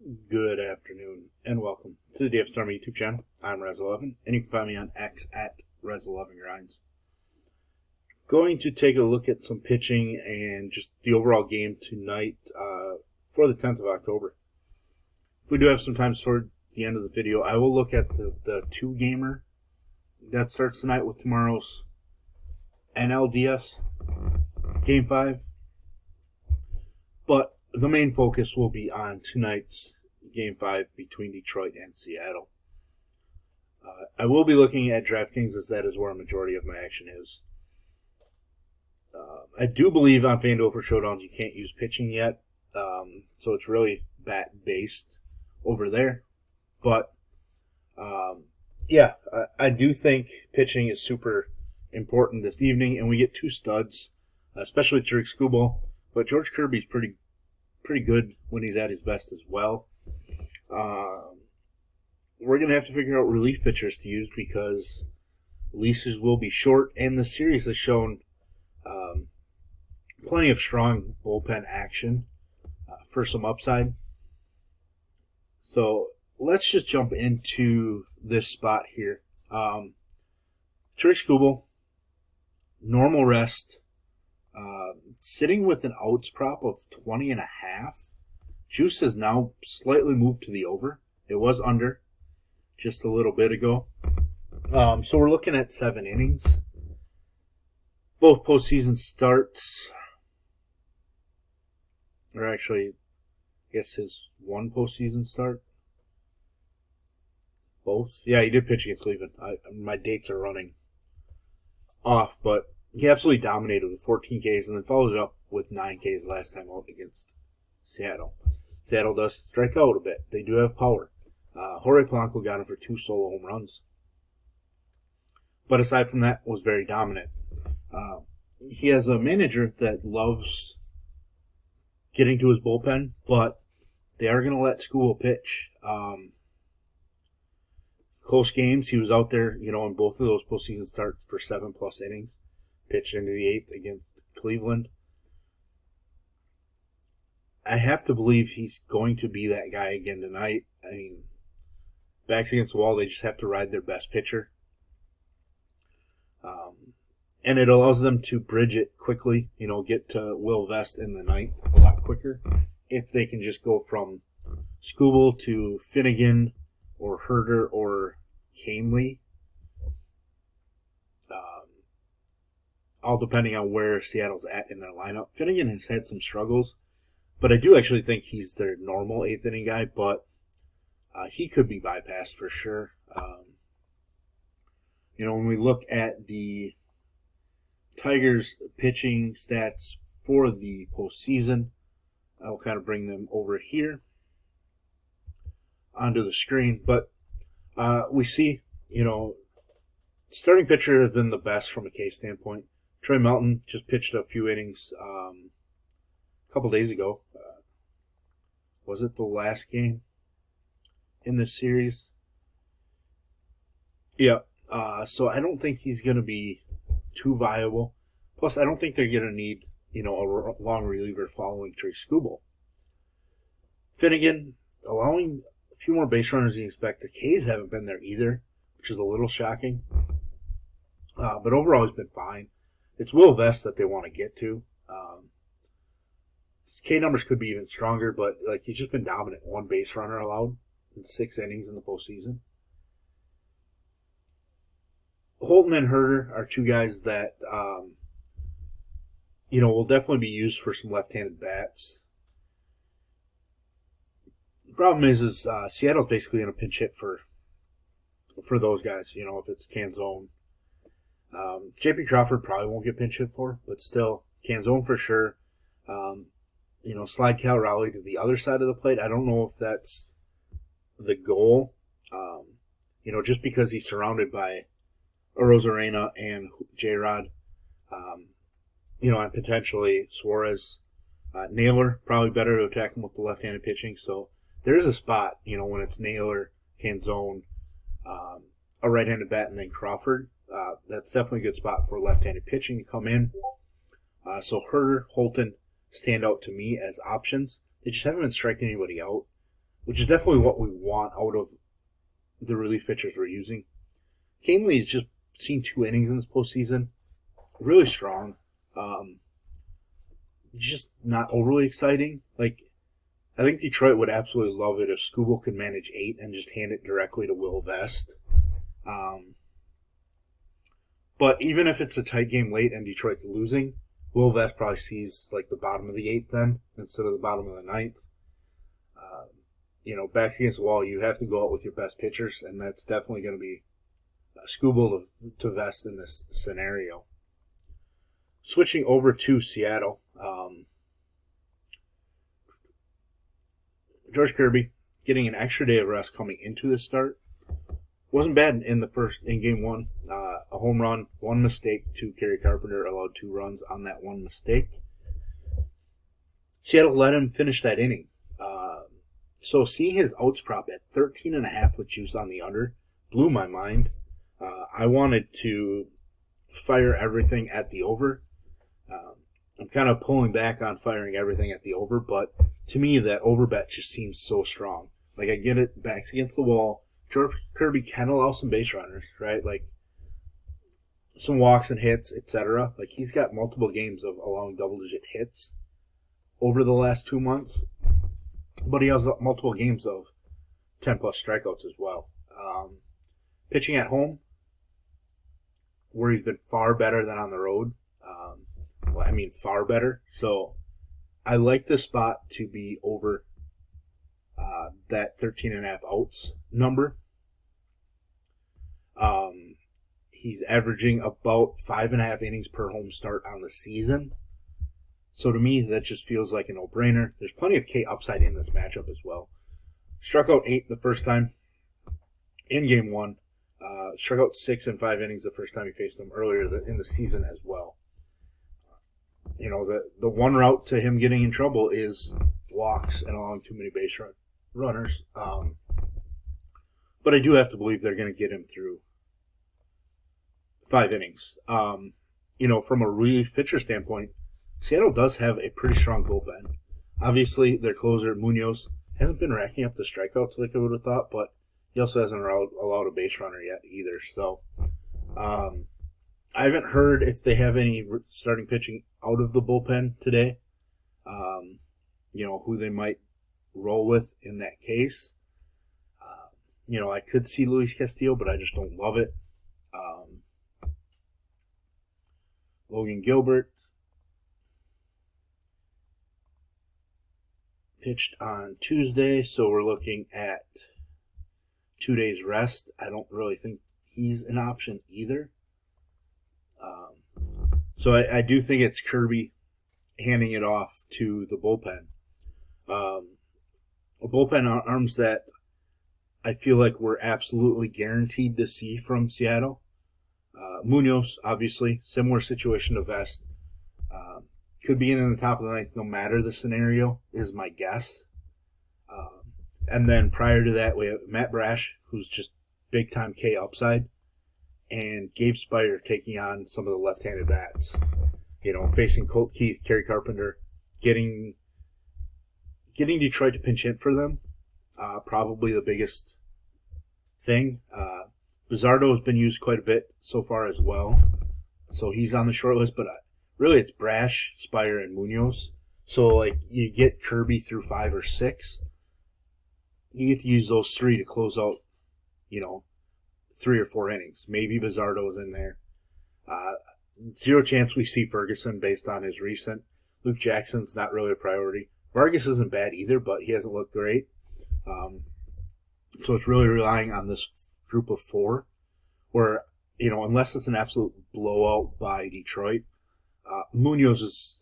Good afternoon, and welcome to the DFS Army YouTube channel. I'm Razzle, and you can find me on X at Razzle11Grinds. Going to take a look at some pitching and just the overall game tonight for the 10th of October. If we do have some time toward the end of the video, I will look at the two-gamer that starts tonight with tomorrow's NLDS Game 5. But the main focus will be on tonight's Game 5 between Detroit and Seattle. I will be looking at DraftKings as that is where a majority of my action is. I do believe on FanDuel for Showdowns you can't use pitching yet, so it's really bat-based over there. But, I do think pitching is super important this evening, and we get two studs, especially Tariq Skubal, but George Kirby's pretty good when he's at his best as well. We're going to have to figure out relief pitchers to use because leases will be short, and the series has shown plenty of strong bullpen action for some upside. So let's just jump into this spot here. Tariq Skubal, normal rest, sitting with an outs prop of 20.5. Juice has now slightly moved to the over. It was under just a little bit ago. So we're looking at 7 innings. Both postseason starts. Or actually, I guess his one postseason start. Both. Yeah, he did pitch against Cleveland. My dates are running off, but he absolutely dominated with 14 Ks and then followed it up with 9 Ks last time out against Seattle. Seattle does strike out a bit. They do have power. Jorge Polanco got him for 2 solo home runs. But aside from that, was very dominant. He has a manager that loves getting to his bullpen, but they are going to let Skubal pitch. Close games, he was out there, in both of those postseason starts for 7+ innings. Pitched into the 8th against Cleveland. I have to believe he's going to be that guy again tonight. I mean, backs against the wall, they just have to ride their best pitcher. And it allows them to bridge it quickly, get to Will Vest in the 9th a lot quicker. If they can just go from Skubal to Finnegan or Herder or Canely. All depending on where Seattle's at in their lineup. Finnegan has had some struggles, but I do actually think he's their normal 8th inning guy, but he could be bypassed for sure. When we look at the Tigers' pitching stats for the postseason, I'll kind of bring them over here onto the screen, but we see, starting pitcher has been the best from a K standpoint. Troy Melton just pitched a few innings a couple days ago. Was it the last game in this series? Yeah. So I don't think he's going to be too viable. Plus, I don't think they're going to need, a long reliever following Tariq Skubal. Finnegan, allowing a few more base runners than you expect. The Ks haven't been there either, which is a little shocking. But overall, he's been fine. It's Will Vest that they want to get to. His K numbers could be even stronger, but he's just been dominant. 1 base runner allowed in 6 innings in the postseason. Holton and Herder are 2 guys that will definitely be used for some left-handed bats. The problem is Seattle's basically in a pinch hit for those guys. If it's Canzone. J.P. Crawford probably won't get pinch hit for, but still, Canzone for sure. Slide Cal Raleigh to the other side of the plate. I don't know if that's the goal. Just because he's surrounded by Arozarena and J-Rod, and potentially Suarez. Naylor, probably better to attack him with the left-handed pitching. So there is a spot, when it's Naylor, Canzone, a right-handed bat, and then Crawford. That's definitely a good spot for left-handed pitching to come in. So Herder, Holton stand out to me as options. They just haven't been striking anybody out. which is definitely what we want out of the relief pitchers we're using. Canely has just seen 2 innings in this postseason. Really strong. Just not overly exciting. Like, I think Detroit would absolutely love it if Skubal could manage 8 and just hand it directly to Will Vest. But even if it's a tight game late and Detroit's losing, Will Vest probably sees like the bottom of the 8th then instead of the bottom of the 9th. Backs against the wall, you have to go out with your best pitchers, and that's definitely going to be Skubal to Vest in this scenario. Switching over to Seattle, George Kirby getting an extra day of rest coming into this start. Wasn't bad in game 1. A home run, 1 mistake to Kerry Carpenter, allowed 2 runs on that 1 mistake. Seattle let him finish that inning. So seeing his outs prop at 13.5 with juice on the under blew my mind. I wanted to fire everything at the over. I'm kind of pulling back on firing everything at the over, but to me that over bet just seems so strong. Like, I get it, backs against the wall. George Kirby can allow some base runners, right? Like some walks and hits, etc. Like, he's got multiple games of allowing double-digit hits over the last 2 months. But he has multiple games of 10-plus strikeouts as well. Pitching at home, where he's been far better than on the road. Far better. So I like this spot to be over that 13.5 outs number. He's averaging about 5.5 innings per home start on the season. So to me, that just feels like a no-brainer. There's plenty of K upside in this matchup as well. Struck out 8 the first time in game 1. Struck out 6 in 5 innings the first time he faced them earlier in the season as well. The one route to him getting in trouble is walks and allowing too many base runners. But I do have to believe they're going to get him through 5 innings. From a relief pitcher standpoint, Seattle does have a pretty strong bullpen. Obviously, their closer, Munoz, hasn't been racking up the strikeouts like I would have thought, but he also hasn't allowed a base runner yet either. So, I haven't heard if they have any starting pitching out of the bullpen today. Who they might roll with in that case. I could see Luis Castillo, but I just don't love it. Logan Gilbert pitched on Tuesday, so we're looking at 2 days rest. I don't really think he's an option either. So I do think it's Kirby handing it off to the bullpen. Bullpen arms that I feel like we're absolutely guaranteed to see from Seattle. Munoz, obviously, similar situation to Vest. Could be in the top of the 9th no matter the scenario, is my guess. And then prior to that, we have Matt Brash, who's just big-time K upside, and Gabe Spire taking on some of the left-handed bats. Facing Colt Keith, Kerry Carpenter, getting Detroit to pinch hit for them, probably the biggest thing. Bizzardo has been used quite a bit so far as well, so he's on the short list, but really it's Brash, Spire, and Munoz. So, you get Kirby through 5 or 6. You get to use those 3 to close out, 3 or 4 innings. Maybe Bizzardo's in there. Zero chance we see Ferguson based on his recent. Luke Jackson's not really a priority. Vargas isn't bad either, but he hasn't looked great. So it's really relying on this group of 4 where, unless it's an absolute blowout by Detroit, Munoz is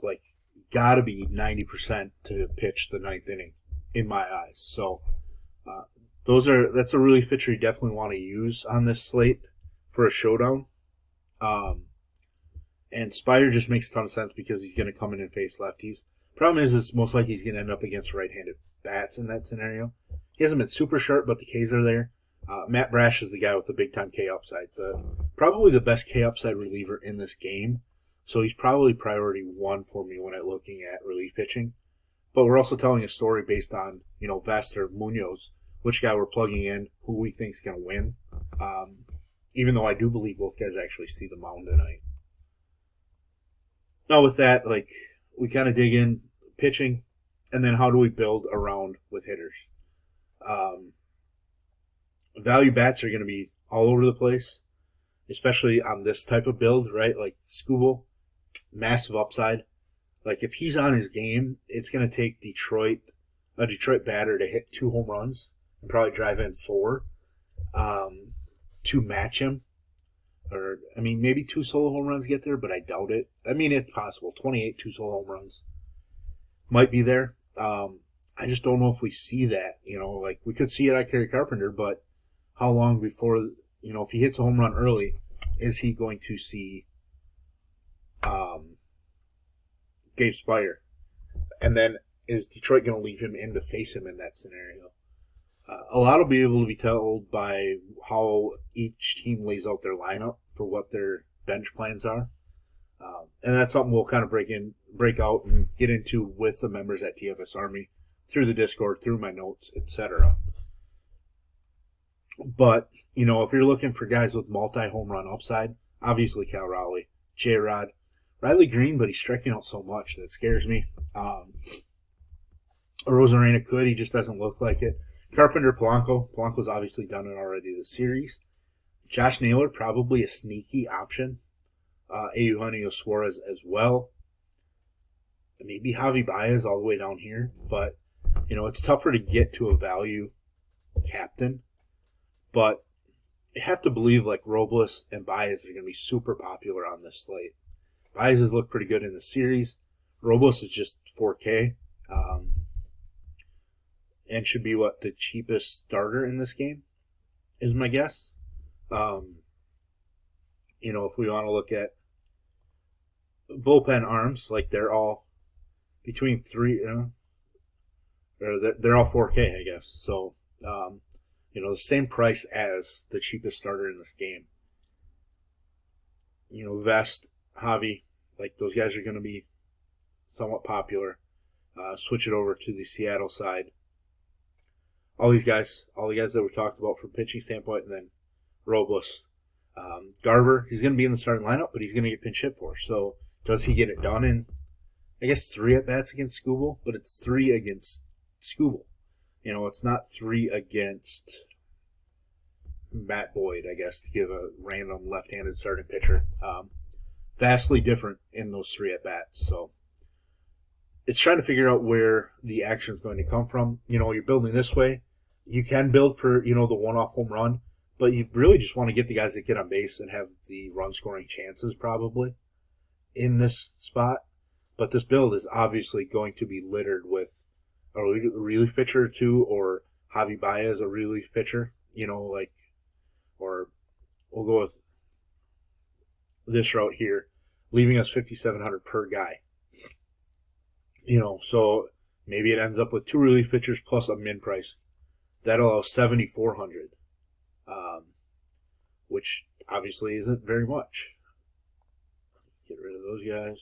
got to be 90% to pitch the 9th inning in my eyes. So that's a relief pitcher you definitely want to use on this slate for a showdown. And Spire just makes a ton of sense because he's going to come in and face lefties. Problem is most likely he's going to end up against right-handed bats in that scenario. He hasn't been super sharp, but the Ks are there. Matt Brash is the guy with the big-time K upside. Probably the best K upside reliever in this game. So he's probably priority 1 for me when I'm looking at relief pitching. but we're also telling a story based on, Vest or Munoz, which guy we're plugging in, who we think is going to win. Even though I do believe both guys actually see the mound tonight. Now with that, we kind of dig in pitching, and then how do we build around with hitters? Value bats are going to be all over the place, especially on this type of build, right? Like Skubal, massive upside. Like if he's on his game, it's going to take a Detroit batter to hit 2 home runs and probably drive in 4 to match him. Or, maybe 2 solo home runs get there, but I doubt it. It's possible. 28, 2 solo home runs might be there. I just don't know if we see that. We could see it at Kerry Carpenter, but how long before, if he hits a home run early, is he going to see Gabe Spire? And then is Detroit going to leave him in to face him in that scenario? A lot will be able to be told by how each team lays out their lineup for what their bench plans are. And that's something we'll kind of break out and get into with the members at DFS Army through the Discord, through my notes, etc. But, if you're looking for guys with multi-home run upside, obviously Cal Raleigh, J-Rod, Riley Green, but he's striking out so much that scares me. Rosarena could, he just doesn't look like it. Carpenter, Polanco. Polanco's obviously done it already this series. Josh Naylor, probably a sneaky option. Eugenio Suarez as well. Maybe Javi Baez all the way down here. But, it's tougher to get to a value captain. But you have to believe Robles and Baez are going to be super popular on this slate. Baez has looked pretty good in the series. Robles is just 4K. And should be the cheapest starter in this game, is my guess. If we want to look at bullpen arms, they're all between 3, or they're all 4K, I guess. So, the same price as the cheapest starter in this game. Vest, Javi, those guys are going to be somewhat popular. Switch it over to the Seattle side. All the guys that we talked about from pitching standpoint, and then Robles. Garver, he's going to be in the starting lineup, but he's going to get pinch hit for. So does he get it done in, I guess, 3 at-bats against Skubal? But it's 3 against Skubal. It's not 3 against Matt Boyd, I guess, to give a random left-handed starting pitcher. Vastly different in those 3 at-bats. So it's trying to figure out where the action is going to come from. You're building this way. You can build for, the one-off home run, but you really just want to get the guys that get on base and have the run-scoring chances probably in this spot. But this build is obviously going to be littered with a relief pitcher or 2, or Javi Baez, a relief pitcher, or we'll go with this route here, leaving us 5,700 per guy. So maybe it ends up with 2 relief pitchers plus a min price. That allows 7,400, which obviously isn't very much. Get rid of those guys.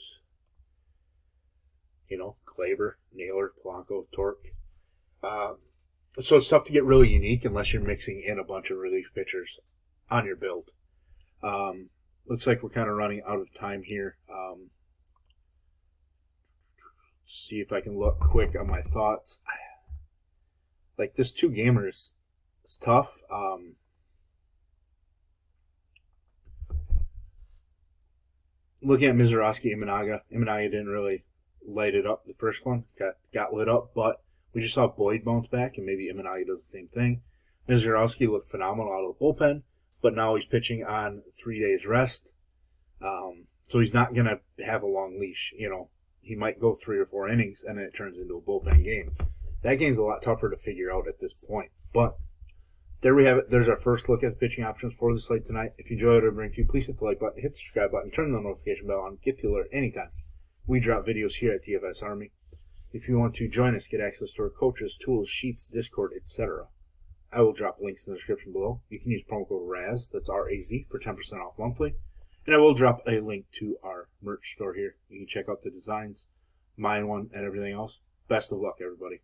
Glaber, Naylor, Polanco, Torque. So it's tough to get really unique unless you're mixing in a bunch of relief pitchers on your build. Looks like we're kind of running out of time here. See if I can look quick on my thoughts. This 2 gamers is tough. Looking at Mizorowski, Imanaga didn't really light it up the first one. Got lit up, but we just saw Boyd bounce back, and maybe Imanaga does the same thing. Mizorowski looked phenomenal out of the bullpen, but now he's pitching on 3 days rest. So he's not going to have a long leash. He might go 3 or 4 innings, and then it turns into a bullpen game. That game's a lot tougher to figure out at this point. But there we have it. There's our first look at the pitching options for the slate tonight. If you enjoyed what I bring to you, please hit the like button, hit the subscribe button, turn the notification bell on, get the alert anytime we drop videos here at DFS Army. If you want to join us, get access to our coaches, tools, sheets, Discord, etc., I will drop links in the description below. You can use promo code RAZ, that's R-A-Z, for 10% off monthly. And I will drop a link to our merch store here. You can check out the designs, mine one, and everything else. Best of luck, everybody.